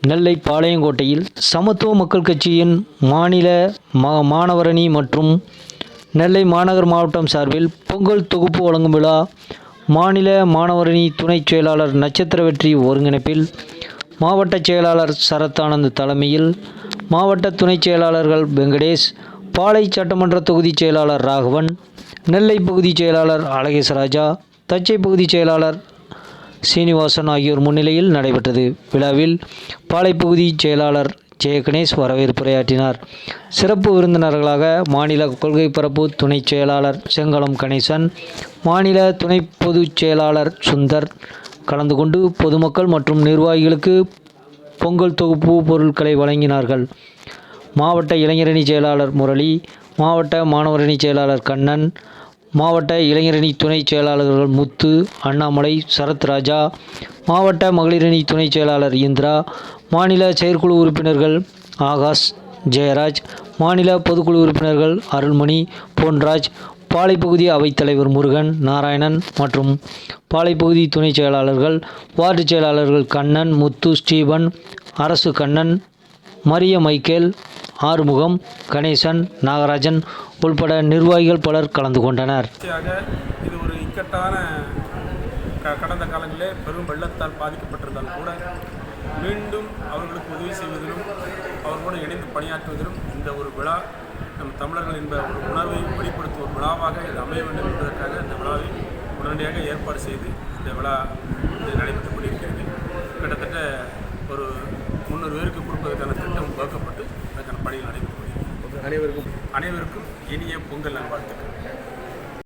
நெல்லை பாளையங்கோட்டையில் சமத்துவ மக்கள் கட்சியின் மாநில மாணவரணி மற்றும் நெல்லை மாநகர் மாவட்டம் சார்பில் பொங்கல் தொகுப்பு வழங்கும் விழா மாநில மாணவரணி துணைச் செயலாளர் நட்சத்திர வெற்றி ஒருங்கிணைப்பில் மாவட்ட செயலாளர் சரத்தானந்த் தலைமையில் மாவட்ட துணைச் செயலாளர்கள் வெங்கடேஷ், பாளை சட்டமன்ற தொகுதி செயலாளர் ராகவன், நெல்லை பகுதி செயலாளர் அழகேசராஜா, தச்சை பகுதி செயலாளர் சீனிவாசன் ஆகியோர் முன்னிலையில் நடைபெற்றது. விழாவில் பாளை பகுதி செயலாளர் ஜெயகணேஷ் வரவேற்புரையாற்றினார். சிறப்பு விருந்தினர்களாக மாநில கொள்கை பரப்பு துணைச் செயலாளர் செங்கலம் கணேசன், மாநில துணை பொதுச் செயலாளர் சுந்தர் கலந்து கொண்டு பொதுமக்கள் மற்றும் நிர்வாகிகளுக்கு பொங்கல் தொகுப்பு பொருட்களை வழங்கினார்கள். மாவட்ட இளைஞரணி செயலாளர் முரளி, மாவட்ட மாணவரணி செயலாளர் கண்ணன், மாவட்ட இளைஞரணி துணை செயலாளர்கள் முத்து, அண்ணாமலை, சரத்ராஜா, மாவட்ட மகளிரணி துணை செயலாளர் இந்திரா, மாநில செயற்குழு உறுப்பினர்கள் ஆகாஷ், ஜெயராஜ், மாநில பொதுக்குழு உறுப்பினர்கள் அருள்மணி, பொன்ராஜ், பாளை பகுதி அவைத்தலைவர் முருகன், நாராயணன் மற்றும் பாளை பகுதி துணை செயலாளர்கள், வார்டு செயலாளர்கள் கண்ணன், முத்து, ஸ்டீபன், அரசு கண்ணன், மரிய மைக்கேல், ஆறுமுகம், கணேசன், நாகராஜன் உள்பட நிர்வாகிகள் பலர் கலந்து கொண்டனர். இது ஒரு இக்கட்டான கடந்த காலங்களிலே பெரும் வெள்ளத்தால் பாதிக்கப்பட்டிருந்தால் கூட மீண்டும் அவர்களுக்கு உதவி செய்வதிலும் அவர்களோடு இணைந்து பணியாற்றுவதிலும் இந்த ஒரு விழா நம் தமிழர்கள் என்ற ஒரு உணர்வை வெளிப்படுத்தும் ஒரு விழாவாக இது அமைய வேண்டும் என்பதற்காக இந்த விழாவை உடனடியாக ஏற்பாடு செய்து இந்த விழா நடைபெற்றுக் கொண்டிருக்கிறது. கிட்டத்தட்ட ஒரு 300 பேருக்கு கொடுப்பதற்கான திட்டம் வகுக்கப்பட்டு அதற்கான பணிகள் நடைபெற்று கொண்டிருக்கிறது. அனைவருக்கும் இனிய பொங்கல் நல்வாழ்த்துக்கள்.